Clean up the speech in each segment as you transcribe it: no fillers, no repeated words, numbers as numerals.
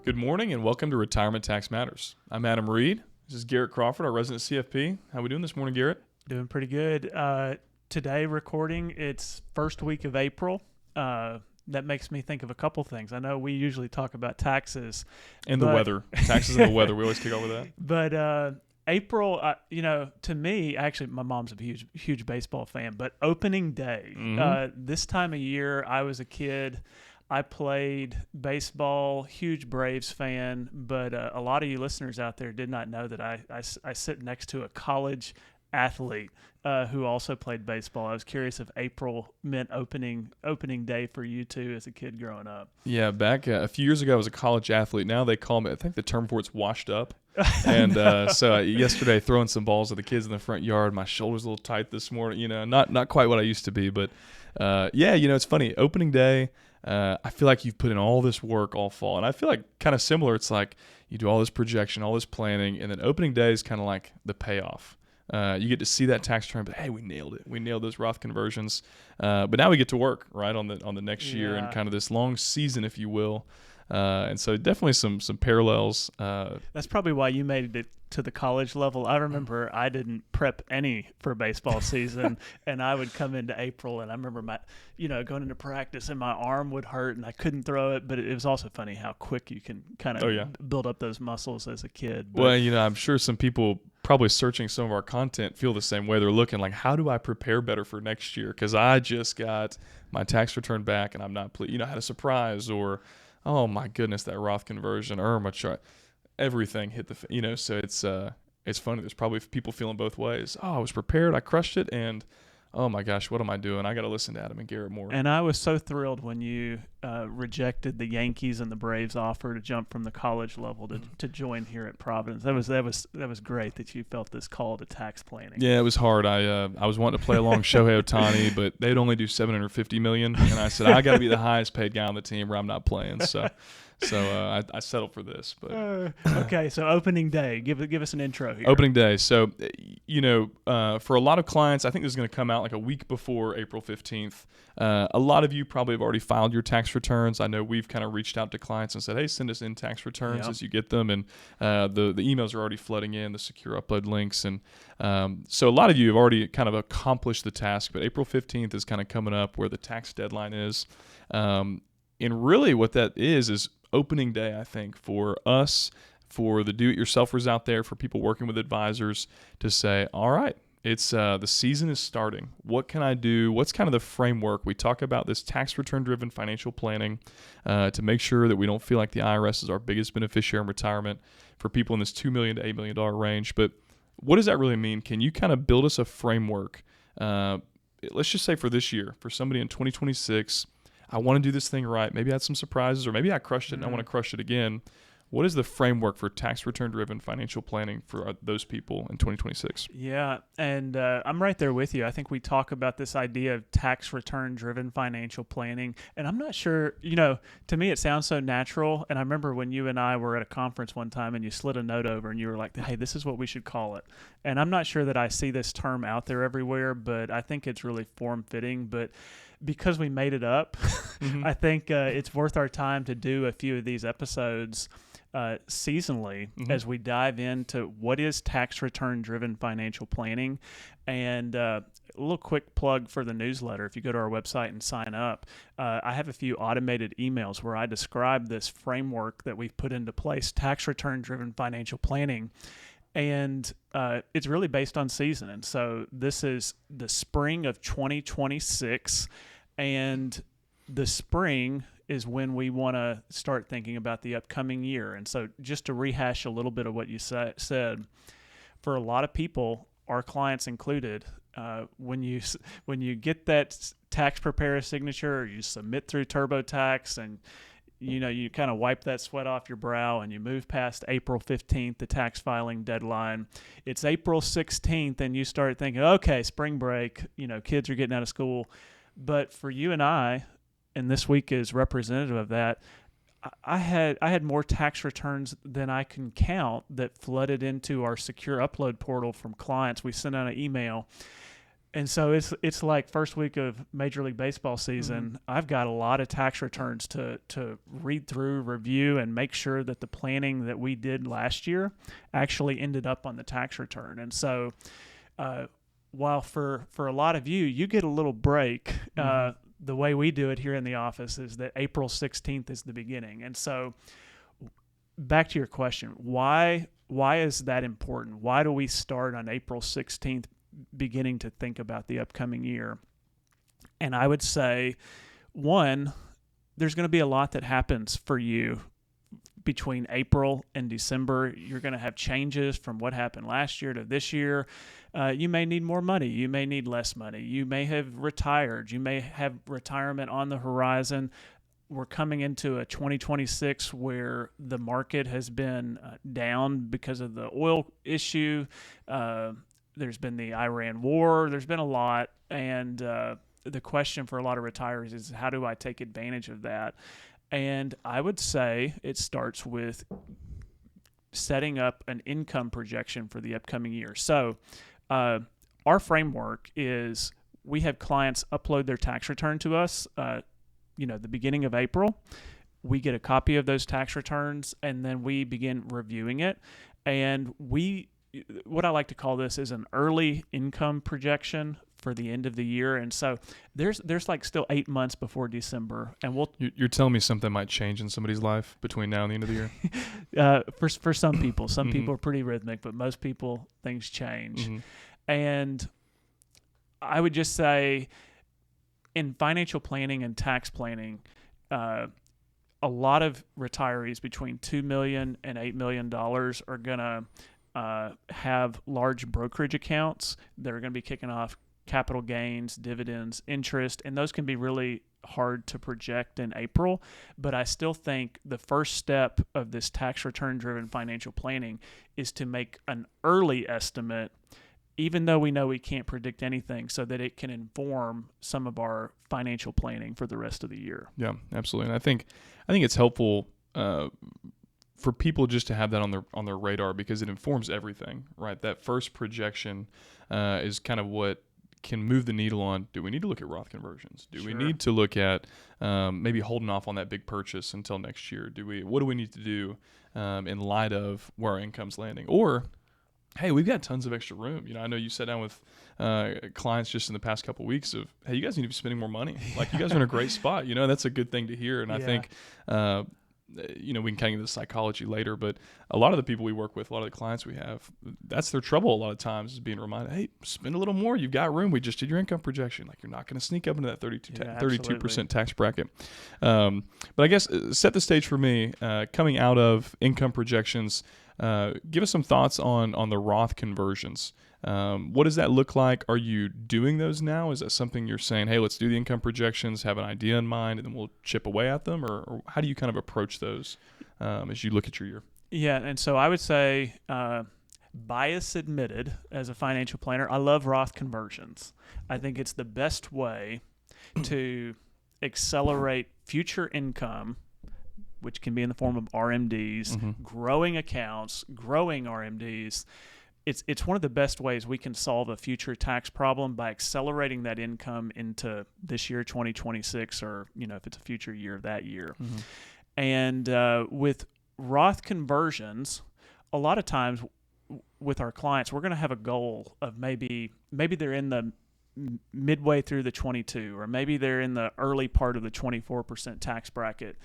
Good morning and welcome to Retirement Tax Matters. I'm Adam Reed. This is Garrett Crawford, our resident CFP. How we doing this morning, Garrett? Doing pretty good. Today recording, it's first week of April. That makes me think of a couple things. I know we usually talk about taxes. And the weather. Taxes and the weather. We always kick off with that. But April, to me, actually, my mom's a huge baseball fan, but opening day, this time of year, I was a kid. I played baseball, huge Braves fan, but a lot of you listeners out there did not know that I sit next to a college athlete who also played baseball. I was curious if April meant opening day for you too as a kid growing up. Yeah, back a few years ago, I was a college athlete. Now they call me, I think the term for it's washed up. And so yesterday, throwing some balls at the kids in the front yard, my shoulder's a little tight this morning. Not quite what I used to be, but it's funny. Opening day. I feel like you've put in all this work all fall. And I feel like kind of similar. It's like you do all this projection, all this planning, and then opening day is kind of like the payoff. You get to see that tax return, but hey, we nailed it. We nailed those Roth conversions. But now we get to work, right, on the next year and kind of this long season, if you will. And so definitely some parallels. That's probably why you made it to the college level. I remember I didn't prep any for baseball season, and I would come into April, and I remember going into practice, and my arm would hurt, and I couldn't throw it. But it was also funny how quick you can kind of build up those muscles as a kid. But, well, I'm sure some people probably searching some of our content feel the same way. They're looking like, how do I prepare better for next year? Because I just got my tax return back, and I'm not pleased. I had a surprise, or oh my goodness, that Roth conversion, or my chart, everything hit the, so it's funny. There's probably people feeling both ways. Oh, I was prepared, I crushed it, and oh my gosh, what am I doing? I got to listen to Adam and Garrett more. And I was so thrilled when you rejected the Yankees and the Braves offer to jump from the college level to join here at Providence. That was great that you felt this call to tax planning. Yeah, it was hard. I was wanting to play along Shohei Ohtani, but they'd only do $750 million, and I said I got to be the highest paid guy on the team, or I'm not playing. So I settled for this. But okay, so opening day. Give us an intro here. Opening day. So for a lot of clients, I think this is going to come out like a week before April 15th. A lot of you probably have already filed your tax returns. I know we've kind of reached out to clients and said, hey, send us in tax returns as you get them. And the emails are already flooding in, the secure upload links. And so a lot of you have already kind of accomplished the task. But April 15th is kind of coming up where the tax deadline is. And really what that is opening day, I think, for us, for the do-it-yourselfers out there, for people working with advisors to say, all right, it's the season is starting. What can I do? What's kind of the framework? We talk about this tax return-driven financial planning to make sure that we don't feel like the IRS is our biggest beneficiary in retirement for people in this $2 million to $8 million range. But what does that really mean? Can you kind of build us a framework? Let's just say for this year, for somebody in 2026, I want to do this thing right. Maybe I had some surprises, or maybe I crushed it and I want to crush it again. What is the framework for tax return-driven financial planning for those people in 2026? Yeah, and I'm right there with you. I think we talk about this idea of tax return-driven financial planning, and I'm not sure, to me it sounds so natural, and I remember when you and I were at a conference one time and you slid a note over and you were like, hey, this is what we should call it. And I'm not sure that I see this term out there everywhere, but I think it's really form-fitting. But because we made it up, I think it's worth our time to do a few of these episodes seasonally as we dive into what is tax return driven financial planning. And a little quick plug for the newsletter. If you go to our website and sign up, I have a few automated emails where I describe this framework that we've put into place, tax return driven financial planning. And it's really based on season. And so this is the spring of 2026. And the spring is when we want to start thinking about the upcoming year. And so just to rehash a little bit of what you said, for a lot of people, our clients included, when you get that tax preparer signature, or you submit through TurboTax, and you kind of wipe that sweat off your brow and you move past April 15th, the tax filing deadline. It's April 16th and you start thinking, okay, spring break, kids are getting out of school. But for you and I, and this week is representative of that, I had more tax returns than I can count that flooded into our secure upload portal from clients. We sent out an email, And so it's like first week of Major League Baseball season. I've got a lot of tax returns to read through, review, and make sure that the planning that we did last year actually ended up on the tax return. And so while for a lot of you get a little break, the way we do it here in the office is that April 16th is the beginning. And so back to your question, why is that important? Why do we start on April 16th beginning to think about the upcoming year? And I would say, one, there's going to be a lot that happens for you between April and December. You're going to have changes from what happened last year to this year. You may need more money. You may need less money. You may have retired. You may have retirement on the horizon. We're coming into a 2026 where the market has been down because of the oil issue. There's been the Iran war. There's been a lot. And the question for a lot of retirees is, how do I take advantage of that? And I would say it starts with setting up an income projection for the upcoming year. So our framework is we have clients upload their tax return to us, the beginning of April. We get a copy of those tax returns, and then we begin reviewing it. And what I like to call this is an early income projection for the end of the year. And so there's like still 8 months before December, and You're telling me something might change in somebody's life between now and the end of the year? For some people, people are pretty rhythmic, but most people, things change. And I would just say in financial planning and tax planning, a lot of retirees between $2 million and $8 million are going to have large brokerage accounts that are going to be kicking off capital gains, dividends, interest, and those can be really hard to project in April. But I still think the first step of this tax return driven financial planning is to make an early estimate, even though we know we can't predict anything, so that it can inform some of our financial planning for the rest of the year. Yeah, absolutely. And I think it's helpful for people just to have that on their radar, because it informs everything, right? That first projection is kind of what can move the needle on, do we need to look at Roth conversions? Do we need to look at maybe holding off on that big purchase until next year? What do we need to do in light of where our income's landing? Or, hey, we've got tons of extra room. I know you sat down with clients just in the past couple of weeks of, hey, you guys need to be spending more money. Like, you guys are in a great spot. That's a good thing to hear. And I think, we can kind of get into the psychology later, but a lot of the people we work with, a lot of the clients we have, that's their trouble a lot of times, is being reminded, hey, spend a little more. You've got room. We just did your income projection. Like, you're not going to sneak up into that 32% tax bracket. But I guess set the stage for me, coming out of income projections. Give us some thoughts on the Roth conversions. What does that look like? Are you doing those now? Is that something you're saying, hey, let's do the income projections, have an idea in mind, and then we'll chip away at them? Or how do you kind of approach those as you look at your year? Yeah, and so I would say, bias admitted, as a financial planner, I love Roth conversions. I think it's the best way to accelerate future income, which can be in the form of RMDs, growing accounts, growing RMDs. It's one of the best ways we can solve a future tax problem by accelerating that income into this year, 2026, or if it's a future year of that year. And with Roth conversions, a lot of times with our clients, we're going to have a goal of maybe they're in the midway through the 22, or maybe they're in the early part of the 24% tax bracket.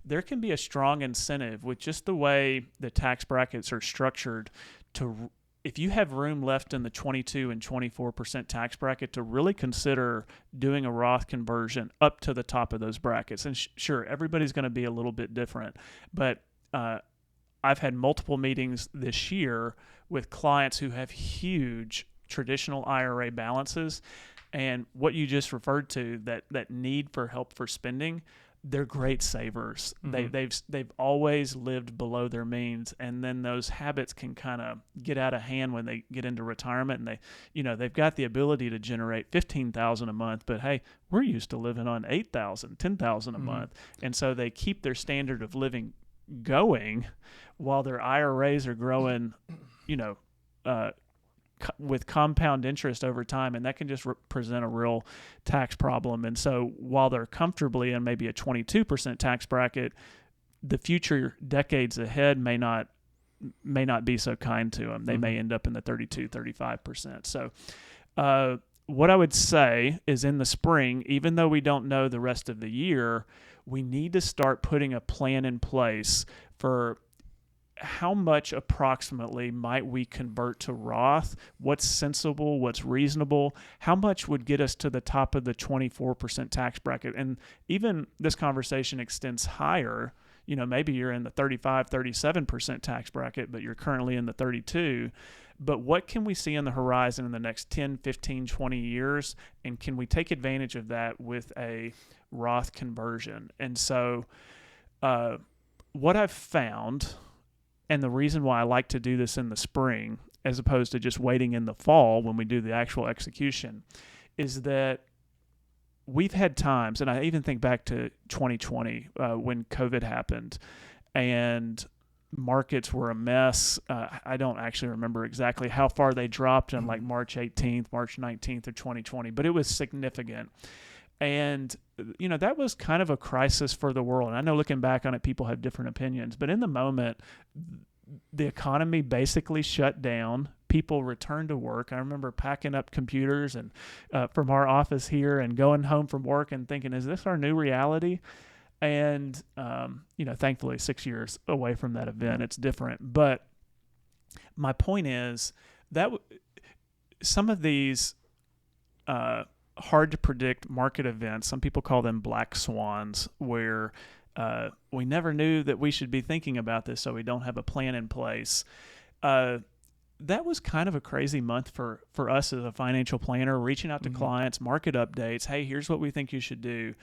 There can be a strong incentive with just the way the tax brackets are structured to, if you have room left in the 22 and 24% tax bracket, to really consider doing a Roth conversion up to the top of those brackets. And sure, everybody's going to be a little bit different, but I've had multiple meetings this year with clients who have huge traditional IRA balances, and what you just referred to, that need for help for spending, they're great savers. They've always lived below their means, and then those habits can kind of get out of hand when they get into retirement, and they've got the ability to generate $15,000 a month, but hey, we're used to living on $8,000, $10,000 a month, and so they keep their standard of living going while their IRAs are growing, with compound interest over time, and that can just present a real tax problem. And so while they're comfortably in maybe a 22% tax bracket, the future decades ahead may not be so kind to them. They may end up in the 32-35%. So what I would say is in the spring, even though we don't know the rest of the year, we need to start putting a plan in place for how much approximately might we convert to Roth, what's sensible, what's reasonable, how much would get us to the top of the 24% tax bracket. And even this conversation extends higher. Maybe you're in the 35-37% tax bracket, but you're currently in the 32. But what can we see on the horizon in the next 10, 15, 20 years? And can we take advantage of that with a Roth conversion? And so what I've found, and the reason why I like to do this in the spring as opposed to just waiting in the fall when we do the actual execution, is that we've had times, and I even think back to 2020 when COVID happened and markets were a mess. I don't actually remember exactly how far they dropped on like March 18th, March 19th of 2020, but it was significant. And, that was kind of a crisis for the world. And I know looking back on it, people have different opinions, but in the moment, the economy basically shut down. People returned to work. I remember packing up computers and from our office here and going home from work and thinking, is this our new reality? And, thankfully 6 years away from that event, it's different. But my point is that some of these hard to predict market events, some people call them black swans, where we never knew that we should be thinking about this, so we don't have a plan in place. That was kind of a crazy month for us as a financial planner, reaching out to clients, market updates. Hey, here's what we think you should do.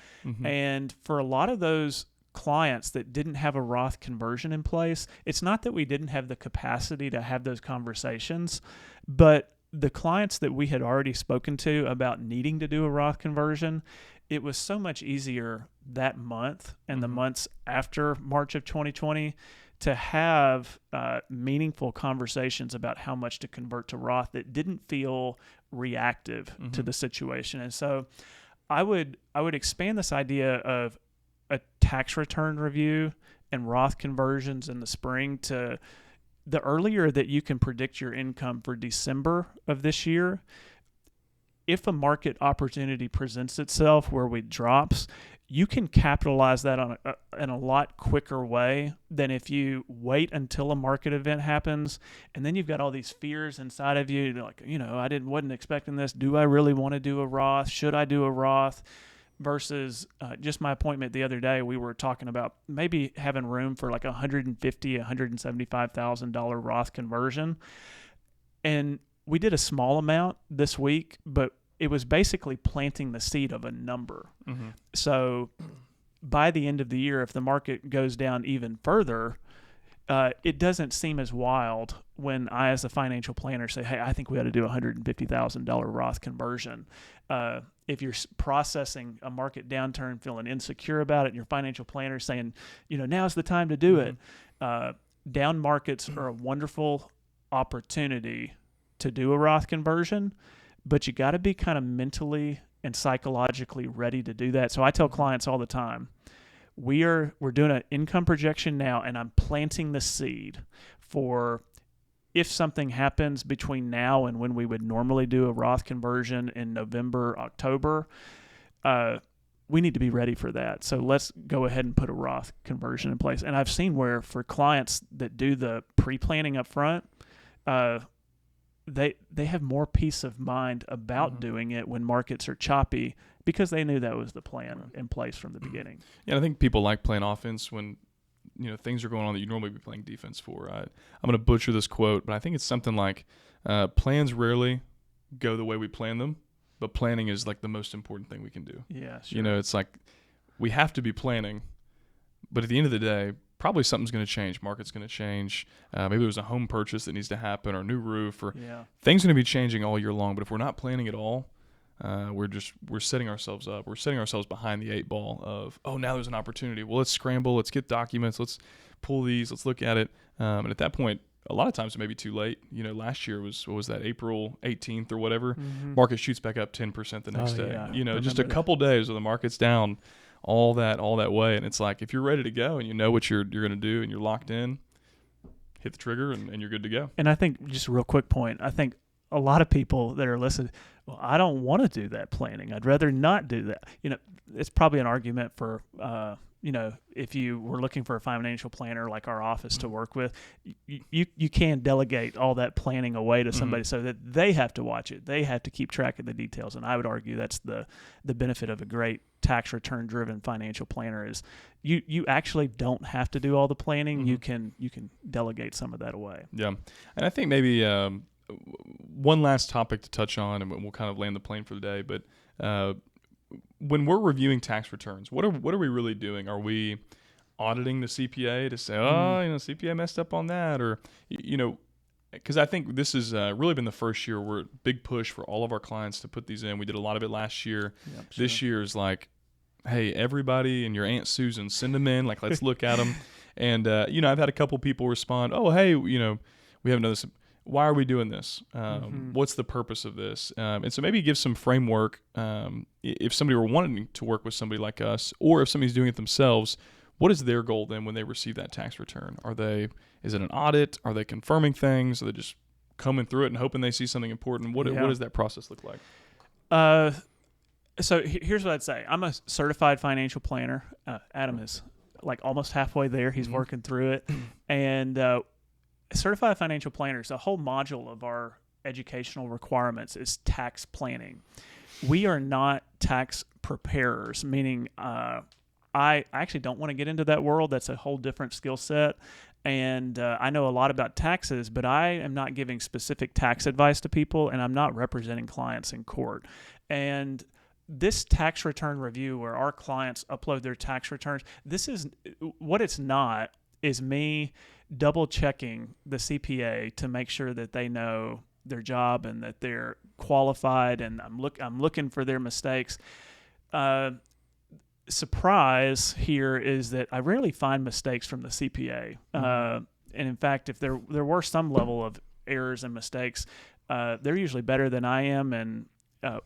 And for a lot of those clients that didn't have a Roth conversion in place, it's not that we didn't have the capacity to have those conversations, but the clients that we had already spoken to about needing to do a Roth conversion, it was so much easier that month and the months after March of 2020 to have meaningful conversations about how much to convert to Roth that didn't feel reactive to the situation. And so I would expand this idea of a tax return review and Roth conversions in the spring to the earlier that you can predict your income for December of this year. If a market opportunity presents itself where it drops, you can capitalize that on in a lot quicker way than if you wait until a market event happens and then you've got all these fears inside of you. You're like, I wasn't expecting this. Do I really want to do a Roth? Should I do a Roth? Versus just my appointment the other day, we were talking about maybe having room for like $150,000, $175,000 Roth conversion, and we did a small amount this week, but it was basically planting the seed of a number. So by the end of the year, if the market goes down even further, it doesn't seem as wild when I, as a financial planner, say, hey, I think we ought to do a $150,000 Roth conversion. If you're processing a market downturn, feeling insecure about it, and your financial planner saying, now's the time to do it, down markets are a wonderful opportunity to do a Roth conversion, but you got to be kind of mentally and psychologically ready to do that. So I tell clients all the time, we're doing an income projection now, and I'm planting the seed for if something happens between now and when we would normally do a Roth conversion in November, October, we need to be ready for that. So let's go ahead and put a Roth conversion in place. And I've seen where for clients that do the pre-planning up front, they have more peace of mind about doing it when markets are choppy because they knew that was the plan in place from the beginning. Yeah, I think people like playing offense when things are going on that you normally be playing defense for. I'm going to butcher this quote, but I think it's something like plans rarely go the way we plan them, but planning is like the most important thing we can do. Yeah, sure. It's like we have to be planning, but at the end of the day, probably something's going to change. Market's going to change. Maybe there's a home purchase that needs to happen or a new roof or things are going to be changing all year long. But if we're not planning at all, we're setting ourselves up. We're setting ourselves behind the eight ball of, now there's an opportunity. Well, let's scramble. Let's get documents. Let's pull these. Let's look at it. And at that point, a lot of times it may be too late. Last year was, what was that, April 18th or whatever? Mm-hmm. Market shoots back up 10% the next day. Yeah. Just a couple days where the market's down all that way. And it's like, if you're ready to go and you know what you're going to do and you're locked in, hit the trigger and you're good to go. And I think, just a real quick point, I think a lot of people that are listening, well, I don't want to do that planning. I'd rather not do that. It's probably an argument for, if you were looking for a financial planner like our office to work with, you can delegate all that planning away to somebody so that they have to watch it. They have to keep track of the details. And I would argue that's the benefit of a great tax return driven financial planner is you actually don't have to do all the planning. You can delegate some of that away. Yeah. And I think maybe one last topic to touch on, and we'll kind of land the plane for the day, but when we're reviewing tax returns, what are we really doing? Are we auditing the CPA to say, CPA messed up on that? Or, because I think this has really been the first year where big push for all of our clients to put these in. We did a lot of it last year. Yep, sure. This year is like, hey, everybody and your Aunt Susan, send them in. Like, let's look at them. And, I've had a couple people respond, oh, hey, we haven't done this. Why are we doing this? What's the purpose of this? And so maybe give some framework if somebody were wanting to work with somebody like us, or if somebody's doing it themselves, what is their goal then when they receive that tax return? Is it an audit? Are they confirming things? Are they just coming through it and hoping they see something important? What does that process look like? So here's what I'd say. I'm a certified financial planner. Adam is like almost halfway there. He's working through it. And certified financial planners, a whole module of our educational requirements is tax planning. We are not tax preparers, meaning I actually don't want to get into that world. That's a whole different skill set. And I know a lot about taxes, but I am not giving specific tax advice to people, and I'm not representing clients in court. And this tax return review where our clients upload their tax returns, this is what it's not is me double checking the CPA to make sure that they know their job and that they're qualified, and I'm looking for their mistakes. Surprise here is that I rarely find mistakes from the CPA. And in fact, if there were some level of errors and mistakes, they're usually better than I am. And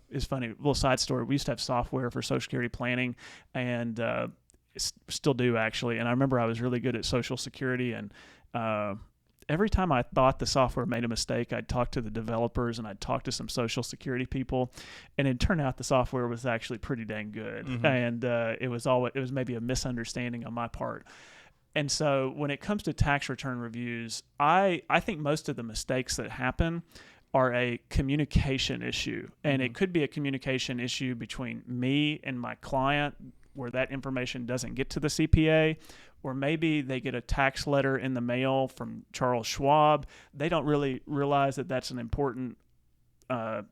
it's funny, a little side story. We used to have software for Social Security planning, and still do actually. And I remember I was really good at Social Security, and every time I thought the software made a mistake, I'd talk to the developers and I'd talk to some Social Security people, and it turned out the software was actually pretty dang good. And it was maybe a misunderstanding on my part. And so when it comes to tax return reviews, I think most of the mistakes that happen are a communication issue. And it could be a communication issue between me and my client where that information doesn't get to the CPA, or maybe they get a tax letter in the mail from Charles Schwab. They don't really realize that that's an important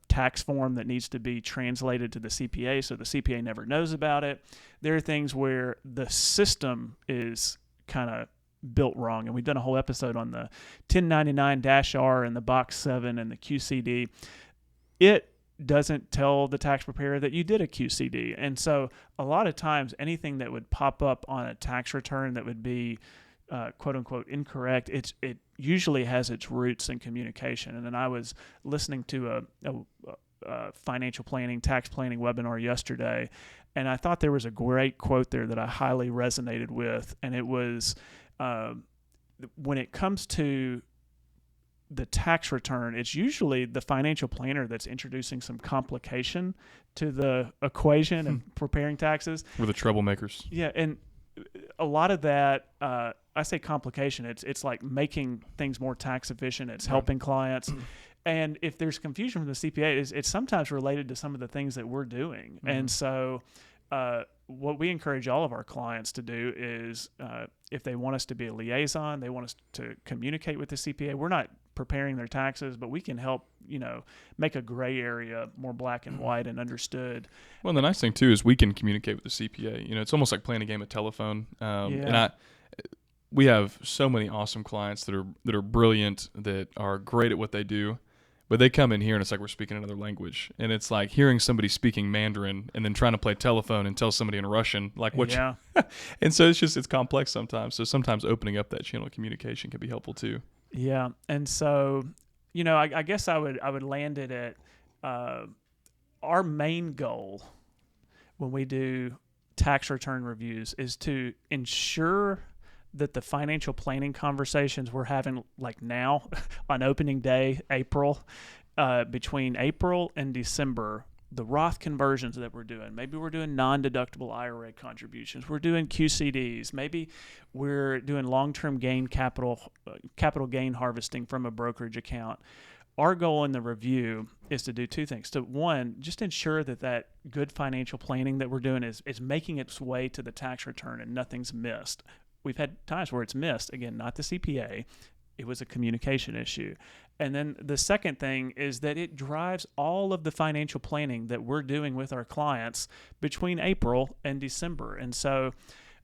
tax form that needs to be translated to the CPA, so the CPA never knows about it. There are things where the system is kind of built wrong, and we've done a whole episode on the 1099-R and the Box 7 and the QCD. It doesn't tell the tax preparer that you did a QCD. And so a lot of times anything that would pop up on a tax return that would be quote unquote incorrect, it usually has its roots in communication. And then I was listening to a financial planning, tax planning webinar yesterday, and I thought there was a great quote there that I highly resonated with. And it was, when it comes to the tax return, it's usually the financial planner that's introducing some complication to the equation and preparing taxes. We're the troublemakers. Yeah, and a lot of that, I say complication, it's like making things more tax efficient. It's helping clients. And if there's confusion from the CPA, it's sometimes related to some of the things that we're doing. And so what we encourage all of our clients to do is if they want us to be a liaison, they want us to communicate with the CPA. We're not preparing their taxes, but we can help, make a gray area more black and white and understood. Well, and the nice thing too is we can communicate with the CPA. It's almost like playing a game of telephone. And we have so many awesome clients that are brilliant, that are great at what they do. But they come in here and it's like we're speaking another language. And it's like hearing somebody speaking Mandarin and then trying to play telephone and tell somebody in Russian, like what Yeah. And so it's complex sometimes. So sometimes opening up that channel of communication can be helpful too. Yeah. And so, I guess I would land it at our main goal when we do tax return reviews is to ensure that the financial planning conversations we're having like now on opening day, April, between April and December, the Roth conversions that we're doing, maybe we're doing non-deductible IRA contributions, we're doing QCDs, maybe we're doing long-term gain capital gain harvesting from a brokerage account. Our goal in the review is to do two things. To one, just ensure that good financial planning that we're doing is making its way to the tax return and nothing's missed. We've had times where it's missed. Again, not the CPA. It was a communication issue. And then the second thing is that it drives all of the financial planning that we're doing with our clients between April and December. And so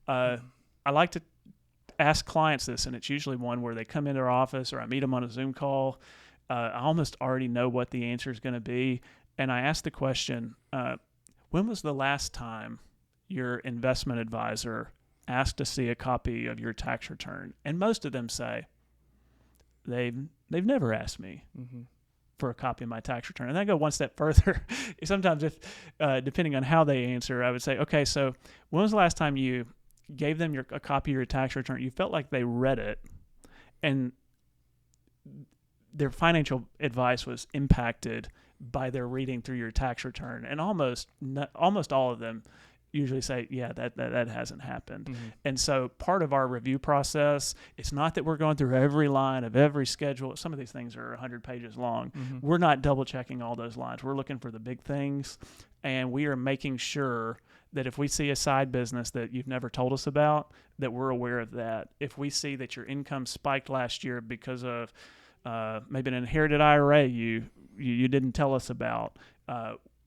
I like to ask clients this, and it's usually one where they come into our office or I meet them on a Zoom call. I almost already know what the answer is going to be. And I ask the question, when was the last time your investment advisor asked to see a copy of your tax return? And most of them say they've never asked me for a copy of my tax return. And I go one step further. Sometimes if depending on how they answer, I would say, okay, so when was the last time you gave them a copy of your tax return? You felt like they read it and their financial advice was impacted by their reading through your tax return. And almost all of them usually say, yeah, that hasn't happened. And so part of our review process, it's not that we're going through every line of every schedule. Some of these things are 100 pages long. We're not double checking all those lines. We're looking for the big things, and we are making sure that if we see a side business that you've never told us about, that we're aware of that. If we see that your income spiked last year because of maybe an inherited IRA you didn't tell us about,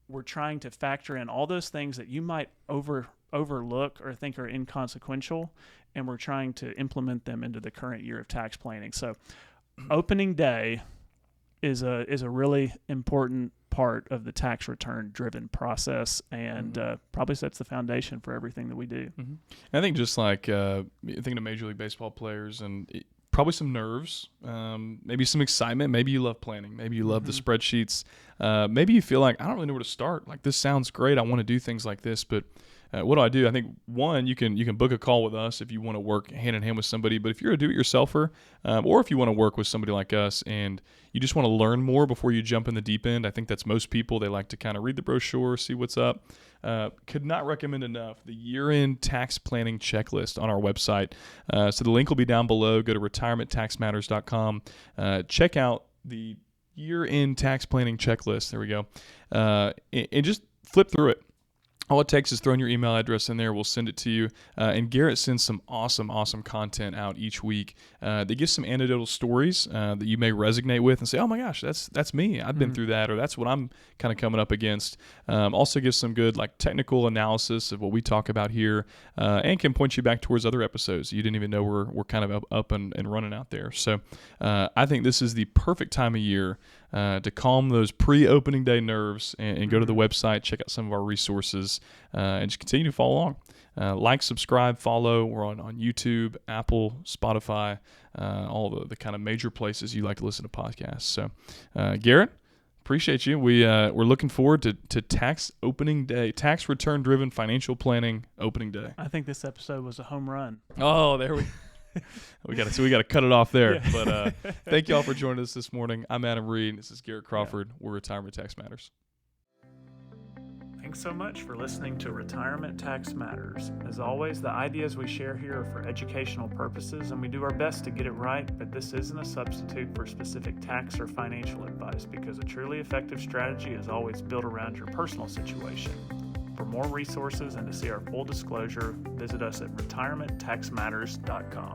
we're trying to factor in all those things that you might overlook or think are inconsequential, and we're trying to implement them into the current year of tax planning. So opening day is a really important part of the tax return driven process, and probably sets the foundation for everything that we do. I think just like thinking of Major League Baseball players and probably some nerves, maybe some excitement. Maybe you love planning. Maybe you love the spreadsheets. Maybe you feel like, I don't really know where to start. Like, this sounds great. I want to do things like this, but what do? I think one, you can book a call with us if you want to work hand in hand with somebody. But if you're a do-it-yourselfer, or if you want to work with somebody like us and you just want to learn more before you jump in the deep end, I think that's most people. They like to kind of read the brochure, see what's up. Could not recommend enough the year-end tax planning checklist on our website. So the link will be down below. Go to retirementtaxmatters.com. Check out the year-end tax planning checklist. There we go. And just flip through it. All it takes is throwing your email address in there. We'll send it to you. And Garrett sends some awesome content out each week. They give some anecdotal stories that you may resonate with and say, oh my gosh, that's me. I've been through that, or that's what I'm kind of coming up against. Also gives some good like technical analysis of what we talk about here, and can point you back towards other episodes you didn't even know we're kind of up and running out there. So I think this is the perfect time of year to calm those pre-opening day nerves and go to the website, check out some of our resources, and just continue to follow along. Like, subscribe, follow. We're on YouTube, Apple, Spotify, all the kind of major places you like to listen to podcasts. So, Garrett, appreciate you. We're looking forward to tax opening day, tax return driven financial planning opening day. I think this episode was a home run. Oh, there we got to cut it off there. Yeah. But thank you all for joining us this morning. I'm Adam Reed. This is Garrett Crawford. We're Retirement Tax Matters. Thanks so much for listening to Retirement Tax Matters. As always, the ideas we share here are for educational purposes, and we do our best to get it right, but this isn't a substitute for specific tax or financial advice, because a truly effective strategy is always built around your personal situation. For more resources and to see our full disclosure, visit us at retirementtaxmatters.com.